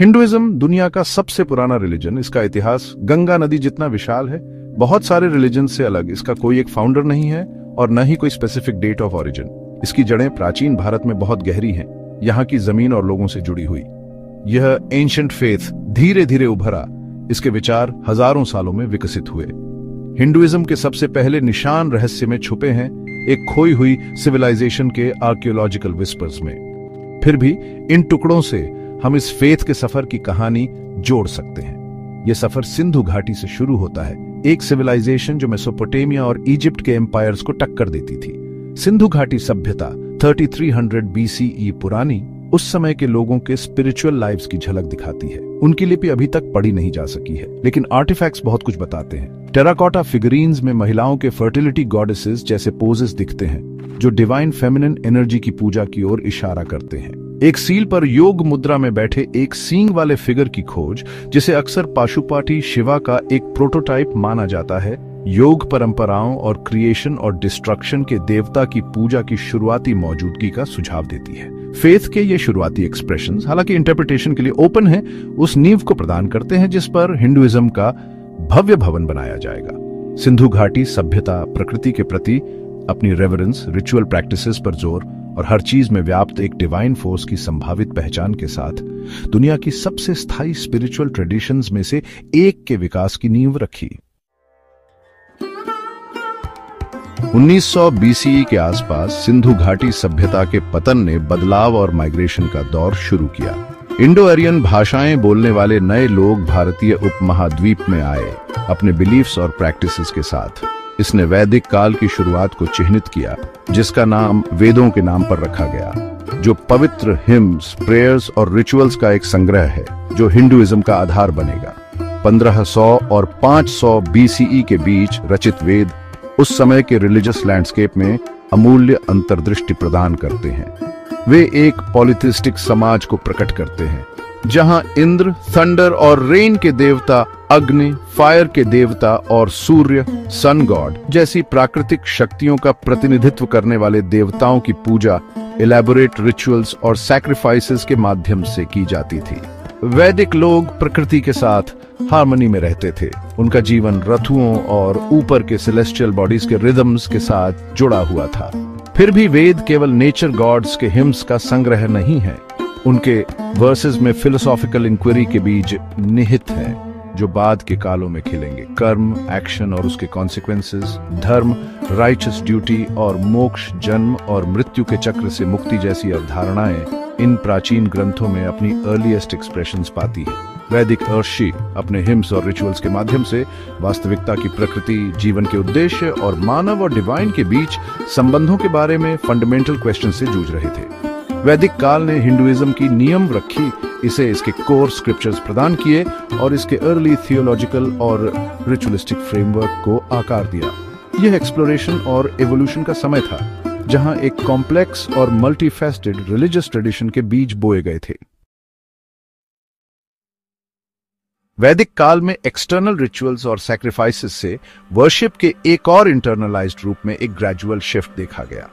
Hinduism दुनिया का सबसे पुराना रिलीजन, इसका इतिहास गंगा नदी जितना विशाल है। बहुत सारे रिलीजन से अलग इसका कोई एक फाउंडर नहीं है और न ही कोई स्पेसिफिक डेट ऑफ ओरिजिन। इसकी जड़ें प्राचीन भारत में बहुत गहरी हैं, यहाँ की जमीन और लोगों से जुड़ी हुई। यह एंशिएंट फेथ धीरे धीरे उभरा, इसके विचार हजारों सालों में विकसित हुए। हिंदुइज्म के सबसे पहले निशान रहस्य में छुपे हैं, एक खोई हुई सिविलाइजेशन के आर्कियोलॉजिकल विस्पर्स में। फिर भी इन टुकड़ों से हम इस फेथ के सफर की कहानी जोड़ सकते हैं। यह सफर सिंधु घाटी से शुरू होता है, एक सिविलाइजेशन जो मेसोपोटामिया और इजिप्ट के एम्पायर्स को टक्कर देती थी। सिंधु घाटी सभ्यता 3300 BCE पुरानी, उस समय के लोगों के स्पिरिचुअल लाइव्स की झलक दिखाती है। उनकी लिपि अभी तक पढ़ी नहीं जा सकी है, लेकिन आर्टिफैक्ट्स बहुत कुछ बताते हैं। टेराकोटा फिगरीन्स में महिलाओं के फर्टिलिटी गॉडेसेस जैसे पोजेस दिखते हैं, जो डिवाइन फेमिनिन एनर्जी की पूजा की ओर इशारा करते हैं। एक सील पर योग मुद्रा में बैठे एक सींग वाले फिगर की खोज, जिसे अक्सर पाशुपाटी शिवा का एक प्रोटोटाइप माना जाता है, योग परंपराओं और क्रिएशन और डिस्ट्रक्शन के देवता की पूजा की शुरुआती मौजूदगी का सुझाव देती है। फेथ के ये शुरुआती एक्सप्रेशंस, हालांकि इंटरप्रिटेशन के लिए ओपन है, उस नींव को प्रदान करते हैं जिस पर हिंदुइज्म का भव्य भवन बनाया जाएगा। सिंधु घाटी सभ्यता प्रकृति के प्रति अपनी रेवरेंस, रिचुअल प्रैक्टिसेस पर जोर और हर चीज में व्याप्त एक डिवाइन फोर्स की संभावित पहचान के साथ दुनिया की सबसे स्थायी स्पिरिचुअल ट्रेडिशंस में से एक के विकास की नींव रखी। 1900 BCE के आसपास सिंधु घाटी सभ्यता के पतन ने बदलाव और माइग्रेशन का दौर शुरू किया। इंडो आर्यन भाषाएं बोलने वाले नए लोग भारतीय उपमहाद्वीप में आए, अपने बिलीफ्स और प्रैक्टिसेस के साथ। इसने वैदिक काल की शुरुआत को चिह्नित किया, जिसका नाम वेदों के नाम पर रखा गया, जो पवित्र हिम्स, प्रेयर्स और रिचुअल्स का एक संग्रह है जो हिंदुइज्म का आधार बनेगा। 1500 और 500 BCE के बीच रचित वेद उस समय के रिलीजियस लैंडस्केप में अमूल्य अंतर्दृष्टि प्रदान करते हैं। वे एक पॉलिथिस्टिक समाज को प्रकट करते हैं, जहां इंद्र, थंडर और रेन के देवता, अग्नि, फायर के देवता और सूर्य, सन गॉड जैसी प्राकृतिक शक्तियों का प्रतिनिधित्व करने वाले देवताओं की पूजा इलैबोरेट रिचुअल्स और सैक्रिफाइसेस के माध्यम से की जाती थी। वैदिक लोग प्रकृति के साथ हार्मनी में रहते थे। उनका जीवन ऋतुओं और ऊपर के सेलेस्टियल बॉडीज के रिदम्स के साथ जुड़ा हुआ था। फिर भी वेद केवल नेचर गॉड्स के हिम्स का संग्रह नहीं है, उनके वर्सेस में फिलोसॉफिकल इंक्वायरी के बीज निहित हैं, जो बाद के कालों में खिलेंगे। कर्म, एक्शन और उसके कॉन्सिक्वेंसेस, धर्म, राइचस ड्यूटी और मोक्ष, जन्म और मृत्यु के चक्र से मुक्ति जैसी अवधारणाएं इन प्राचीन ग्रंथों में अपनी अर्लीस्ट एक्सप्रेशंस पाती है। वैदिक ऋषि अपने हिम्स और रिचुअल्स के माध्यम से वास्तविकता की प्रकृति, जीवन के उद्देश्य और मानव और डिवाइन के बीच संबंधों के बारे में फंडामेंटल क्वेश्चन से जूझ रहे थे। वैदिक काल ने हिंदुइज्म की नियम रखी, इसे इसके कोर स्क्रिप्चर्स प्रदान किए और इसके अर्ली थियोलॉजिकल और रिचुअलिस्टिक फ्रेमवर्क को आकार दिया। यह एक्सप्लोरेशन और एवोल्यूशन का समय था, जहां एक कॉम्प्लेक्स और मल्टीफेस्टेड रिलीजियस ट्रेडिशन के बीज बोए गए थे। वैदिक काल में एक्सटर्नल रिचुअल्स और सैक्रिफाइसेस से वर्शिप के एक और इंटरनलाइज्ड रूप में एक ग्रेजुअल शिफ्ट देखा गया।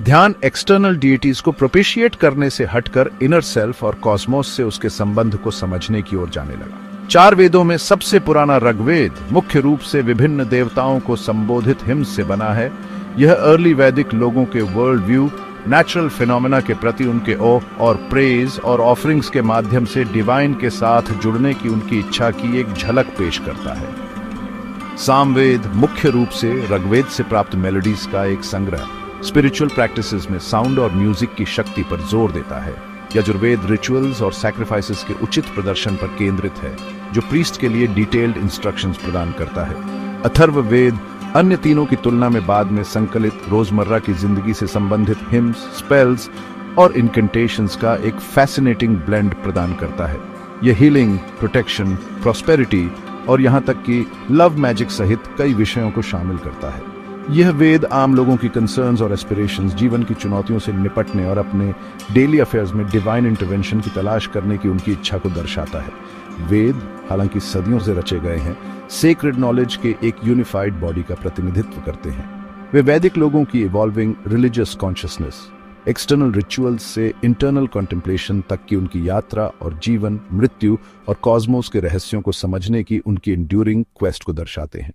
ध्यान एक्सटर्नल डिएटीज को प्रोपिशिएट करने से हटकर इनर सेल्फ और कॉस्मोस से उसके संबंध को समझने की ओर जाने लगा। 4 वेदों में सबसे पुराना ऋग्वेद मुख्य रूप से विभिन्न देवताओं को संबोधित हिम्स से बना है। यह अर्ली वैदिक लोगों के वर्ल्ड व्यू, नेचुरल फिनोमेना के प्रति उनके ओह और प्रेज और ऑफरिंग्स के माध्यम से डिवाइन के साथ जुड़ने की उनकी इच्छा की एक झलक पेश करता है। सामवेद मुख्य रूप से ऋग्वेद से प्राप्त मेलोडीज का एक संग्रह स्पिरिचुअल प्रैक्टिसेस में साउंड और म्यूजिक की शक्ति पर जोर देता है। यजुर्वेद रिचुअल्स और सैक्रिफाइसेस के उचित प्रदर्शन पर केंद्रित है, जो प्रीस्ट के लिए डिटेल्ड इंस्ट्रक्शंस प्रदान करता है। अथर्ववेद अन्य तीनों की तुलना में बाद में संकलित रोजमर्रा की जिंदगी से संबंधित हिम्स, स्पेल्स और इनकेंटेशंस का एक फैसिनेटिंग ब्लेंड प्रदान करता है। यह हीलिंग, प्रोटेक्शन, प्रॉस्पेरिटी और यहां तक कि लव मैजिक सहित कई विषयों को शामिल करता है। यह वेद आम लोगों की कंसर्न्स और एस्पिरेशंस, जीवन की चुनौतियों से निपटने और अपने डेली अफेयर्स में डिवाइन इंटरवेंशन की तलाश करने की उनकी इच्छा को दर्शाता है। वेद हालांकि सदियों से रचे गए हैं, सेक्रेड नॉलेज के एक यूनिफाइड बॉडी का प्रतिनिधित्व करते हैं। वे वैदिक लोगों की evolving religious consciousness, external rituals से इंटरनल कॉन्टेम्पलेशन तक की उनकी यात्रा और जीवन, मृत्यु और कॉस्मोस के रहस्यों को समझने की उनकी इंड्यूरिंग क्वेस्ट को दर्शाते हैं।